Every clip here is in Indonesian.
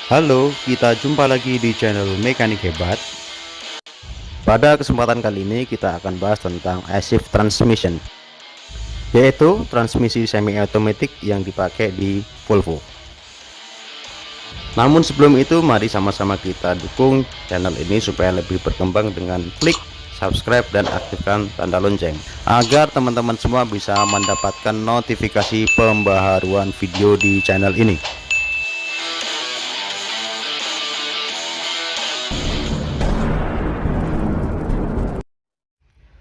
Halo, kita jumpa lagi di channel Mekanik Hebat. Pada kesempatan kali ini kita akan bahas tentang I-Shift Transmission, yaitu transmisi semi otomatis yang dipakai di Volvo. Namun sebelum itu, mari sama-sama kita dukung channel ini supaya lebih berkembang dengan klik subscribe dan aktifkan tanda lonceng, agar teman-teman semua bisa mendapatkan notifikasi pembaharuan video di channel ini.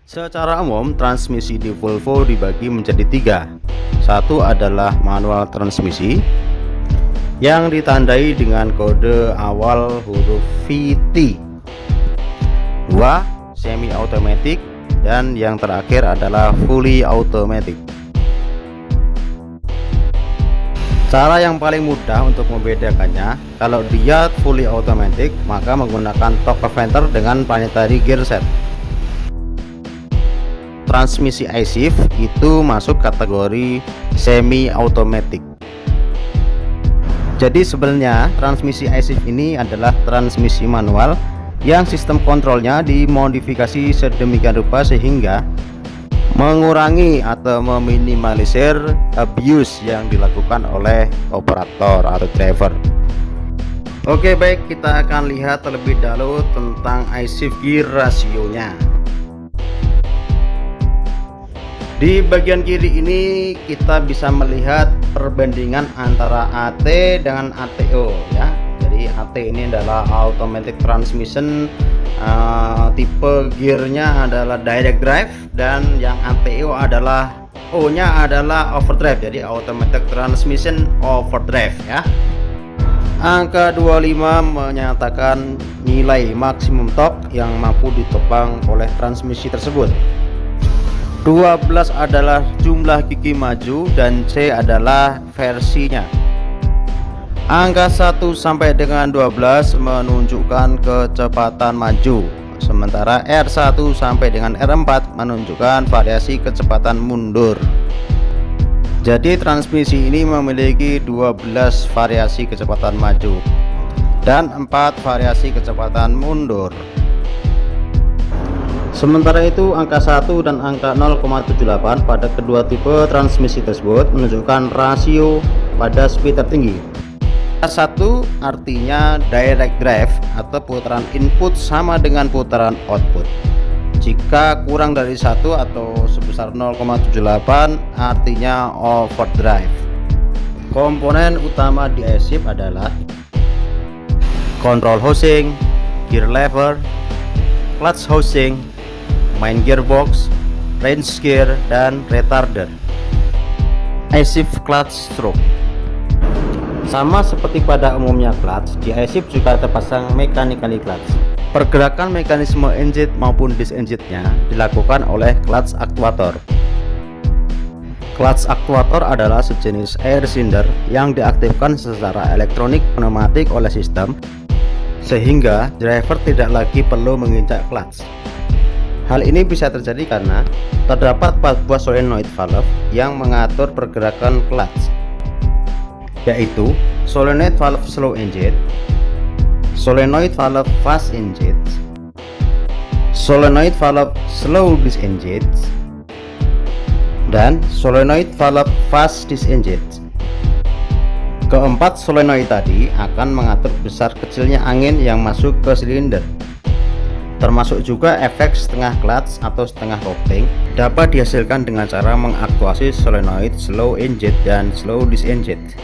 Secara umum, transmisi di Volvo dibagi menjadi tiga. Satu adalah manual transmisi yang ditandai dengan kode awal huruf VT. Dua, semi automatic, dan yang terakhir adalah fully automatic. Cara yang paling mudah untuk membedakannya, kalau dia fully automatic maka menggunakan torque converter dengan planetary gear set. Transmisi I-Shift itu masuk kategori semi automatic. Jadi sebenarnya transmisi I-Shift ini adalah transmisi manual yang sistem kontrolnya dimodifikasi sedemikian rupa sehingga mengurangi atau meminimalisir abuse yang dilakukan oleh operator atau driver. Oke, baik, kita akan lihat terlebih dahulu tentang I-Shift gear rasionya. Di bagian kiri ini kita bisa melihat perbandingan antara AT dengan ATO ya. Jadi AT ini adalah automatic transmission, tipe gearnya adalah direct drive, dan yang ATO adalah O nya adalah overdrive, jadi automatic transmission overdrive ya. Angka 25 menyatakan nilai maksimum torque yang mampu ditopang oleh transmisi tersebut. 12 adalah jumlah gigi maju dan C adalah versinya. Angka 1 sampai dengan 12 menunjukkan kecepatan maju, sementara R1 sampai dengan R4 menunjukkan variasi kecepatan mundur. Jadi transmisi ini memiliki 12 variasi kecepatan maju dan 4 variasi kecepatan mundur. Sementara itu angka 1 dan angka 0,78 pada kedua tipe transmisi tersebut menunjukkan rasio pada speed tertinggi. Angka 1 artinya direct drive atau putaran input sama dengan putaran output. Jika kurang dari 1 atau sebesar 0,78 artinya overdrive. Komponen utama di I-Shift adalah control housing, gear lever, clutch housing, main gearbox, range gear, dan retarder. I-Shift clutch stroke. Sama seperti pada umumnya clutch, di I-Shift juga terpasang mechanically clutch. Pergerakan mekanisme engine maupun disengine-nya dilakukan oleh clutch actuator. Clutch actuator adalah sejenis air cylinder yang diaktifkan secara elektronik pneumatik oleh sistem, sehingga driver tidak lagi perlu menginjak clutch. Hal ini bisa terjadi karena terdapat 4 buah solenoid valve yang mengatur pergerakan clutch, yaitu solenoid valve slow engine, solenoid valve fast engine, solenoid valve slow disengage, dan solenoid valve fast disengage. Keempat solenoid tadi akan mengatur besar kecilnya angin yang masuk ke silinder. Termasuk juga efek setengah clutch atau setengah kopling dapat dihasilkan dengan cara mengaktuasi solenoid slow engage dan slow disengage.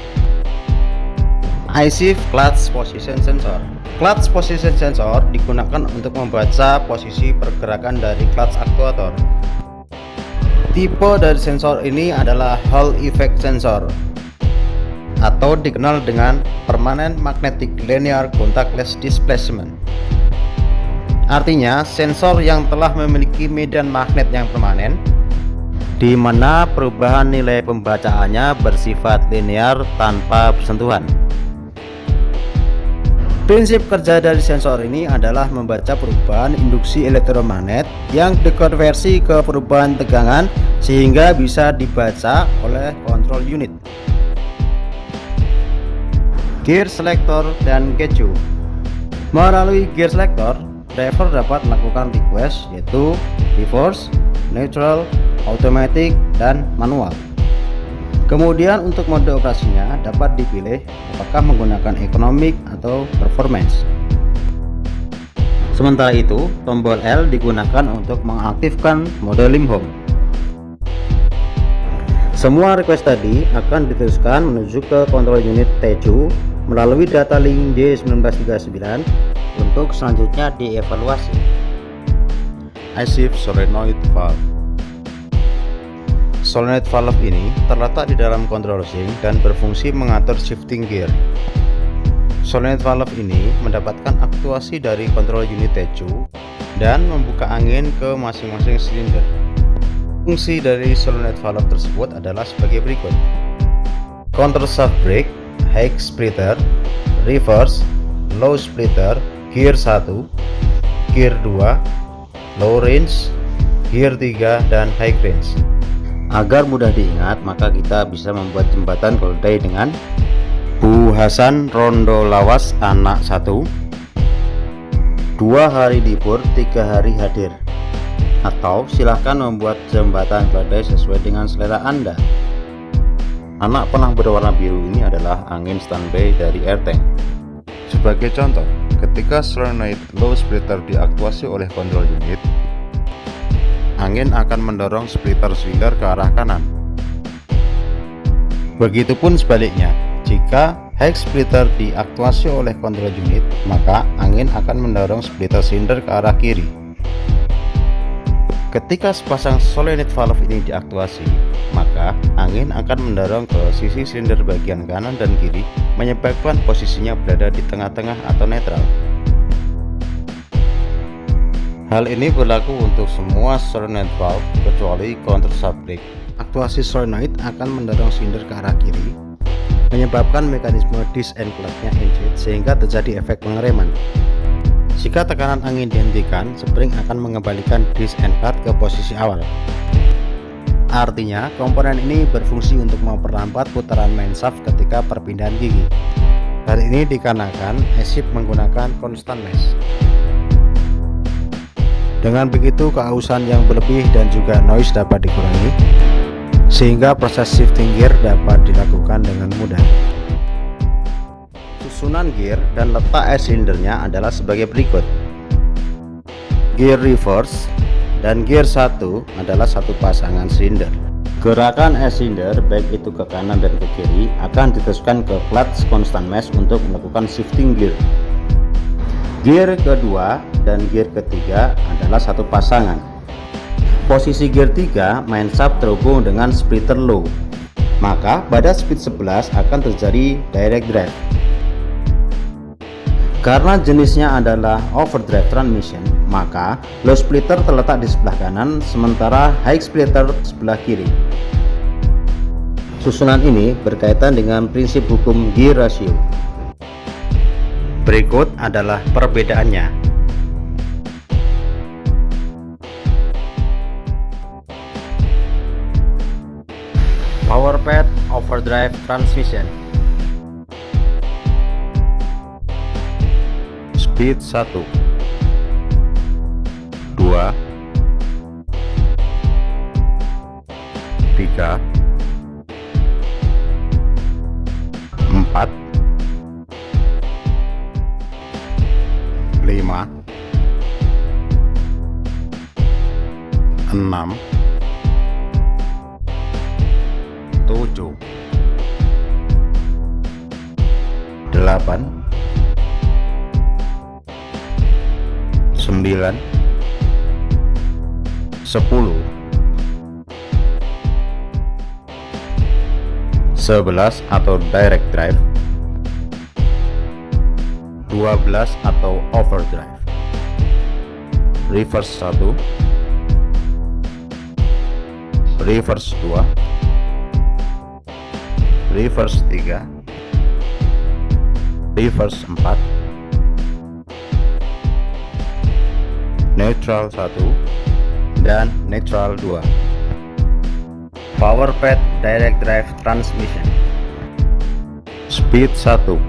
I-Shift clutch position sensor. Clutch position sensor digunakan untuk membaca posisi pergerakan dari clutch actuator. Tipe dari sensor ini adalah Hall effect sensor atau dikenal dengan permanent magnetic linear contactless displacement. Artinya sensor yang telah memiliki medan magnet yang permanen, di mana perubahan nilai pembacaannya bersifat linear tanpa bersentuhan. Prinsip kerja dari sensor ini adalah membaca perubahan induksi elektromagnet yang dikonversi ke perubahan tegangan sehingga bisa dibaca oleh control unit. gear selector dan GECU. Melalui gear selector, driver dapat melakukan request yaitu reverse, neutral, automatic, dan manual. Kemudian untuk mode operasinya dapat dipilih apakah menggunakan economic atau performance. Sementara itu, tombol L digunakan untuk mengaktifkan mode limp home. Semua request tadi akan diteruskan menuju ke control unit T2 melalui data link D1939 untuk selanjutnya dievaluasi. ISIF solenoid valve. Solenoid valve ini terletak di dalam control ring dan berfungsi mengatur shifting gear. Solenoid valve ini mendapatkan aktuasi dari control unit T2 dan membuka angin ke masing-masing silinder. Fungsi dari solenoid valve tersebut adalah sebagai berikut: counter shaft brake, high splitter, reverse, low splitter, gear 1, gear 2, low range, gear 3, dan high range. Agar mudah diingat, maka kita bisa membuat jembatan keledai dengan Bu Hasan Rondo Lawas anak 1, 2 hari libur 3 hari hadir. Atau silahkan membuat jembatan keledai sesuai dengan selera Anda. Anak panah berwarna biru ini adalah angin standby dari air tank. Sebagai contoh, ketika solenoid low splitter diaktuasi oleh control unit, angin akan mendorong splitter silinder ke arah kanan. Begitupun sebaliknya, jika high splitter diaktuasi oleh control unit, maka angin akan mendorong splitter silinder ke arah kiri. Ketika sepasang solenoid valve ini diaktuasi, maka angin akan mendorong ke sisi silinder bagian kanan dan kiri, menyebabkan posisinya berada di tengah-tengah atau netral. Hal ini berlaku untuk semua solenoid valve kecuali counter shaft brake. Aktuasi solenoid akan mendorong silinder ke arah kiri, menyebabkan mekanisme disc and clutch-nya engage sehingga terjadi efek pengereman. Jika tekanan angin dihentikan, spring akan mengembalikan disc and clutch ke posisi awal. Artinya, komponen ini berfungsi untuk memperlambat putaran main shaft ketika perpindahan gigi. Hal ini dikarenakan ISIF menggunakan constant mesh. Dengan begitu, keausan yang berlebih dan juga noise dapat dikurangi, sehingga proses shifting gear dapat dilakukan dengan mudah. Susunan gear dan letak air silindernya adalah sebagai berikut. Gear reverse dan gear 1 adalah satu pasangan silinder. Gerakan air silinder baik itu ke kanan dan ke kiri akan diteruskan ke clutch constant mesh untuk melakukan shifting gear. Gear kedua dan gear ketiga adalah satu pasangan. Posisi gear 3 main shaft terhubung dengan splitter low, maka pada speed 11 akan terjadi direct drive. Karena jenisnya adalah overdrive transmission, maka low splitter terletak di sebelah kanan, sementara high splitter sebelah kiri. Susunan ini berkaitan dengan prinsip hukum gear ratio. Berikut adalah perbedaannya. Power pad overdrive transmission. Speed 1, 2, 3, 4, 5, 6, 7, 8, 9, 10, 11 atau direct drive, 12 atau overdrive, reverse 1, reverse 2, reverse 3, reverse 4, neutral 1, dan neutral 2. Power pad direct drive transmission. Speed 1,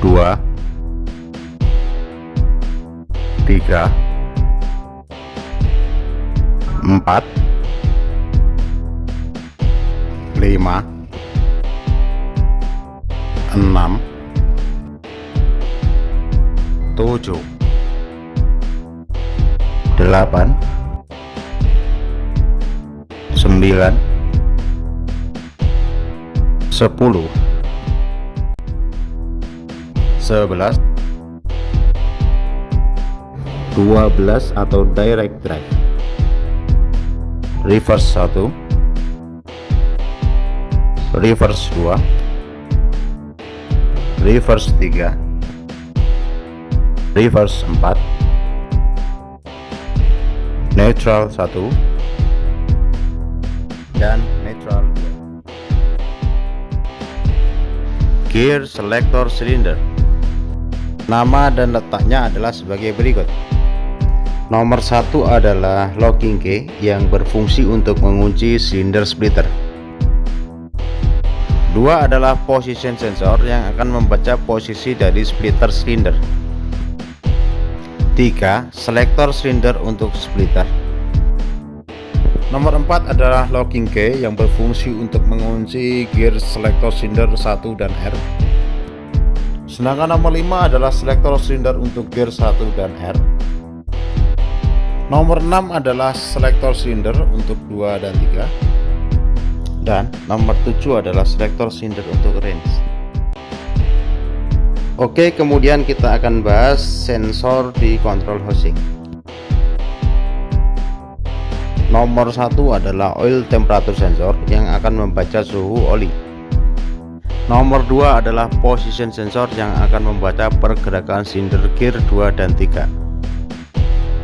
2, 3, 4, 5, 6, 7, 8, 9, 10, 11, 12 atau direct drive, reverse 1, reverse 2, reverse 3, reverse 4, neutral 1, dan neutral 2. Gear selector cylinder. Nama dan letaknya adalah sebagai berikut. Nomor 1 adalah locking key yang berfungsi untuk mengunci silinder splitter. 2 adalah position sensor yang akan membaca posisi dari splitter silinder. 3 selektor silinder untuk splitter. Nomor 4 adalah locking key yang berfungsi untuk mengunci gear selektor silinder 1 dan R. Sedangkan nomor 5 adalah selektor silinder untuk gear 1 dan R. Nomor 6 adalah selektor silinder untuk 2 dan 3. Dan nomor 7 adalah selektor silinder untuk range. Oke, kemudian kita akan bahas sensor di control housing. Nomor 1 adalah oil temperature sensor yang akan membaca suhu oli. Nomor 2 adalah position sensor yang akan membaca pergerakan silinder gear 2 dan 3.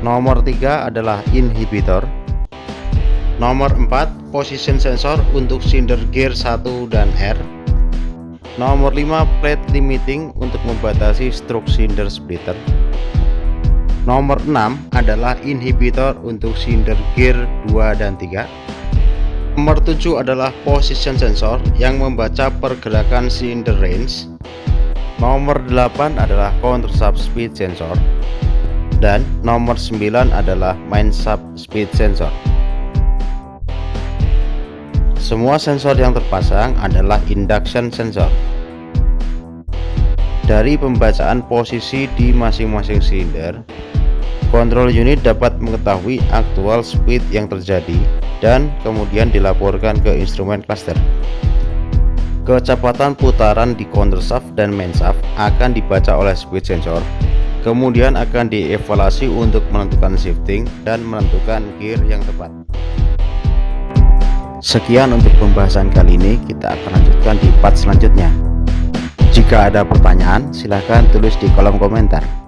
Nomor 3 adalah inhibitor. Nomor 4 position sensor untuk silinder gear 1 dan R. Nomor 5 plate limiting untuk membatasi stroke silinder splitter. Nomor 6 adalah inhibitor untuk silinder gear 2 dan 3. Nomor 7 adalah position sensor yang membaca pergerakan silinder range. Nomor 8 adalah counter shaft speed sensor. Dan nomor 9 adalah main shaft speed sensor. Semua sensor yang terpasang adalah induction sensor. Dari pembacaan posisi di masing-masing silinder, control unit dapat mengetahui aktual speed yang terjadi dan kemudian dilaporkan ke instrumen cluster. Kecepatan putaran di counter shaft dan main shaft akan dibaca oleh speed sensor, kemudian akan dievaluasi untuk menentukan shifting dan menentukan gear yang tepat. Sekian untuk pembahasan kali ini, kita akan lanjutkan di part selanjutnya. Jika ada pertanyaan, silahkan tulis di kolom komentar.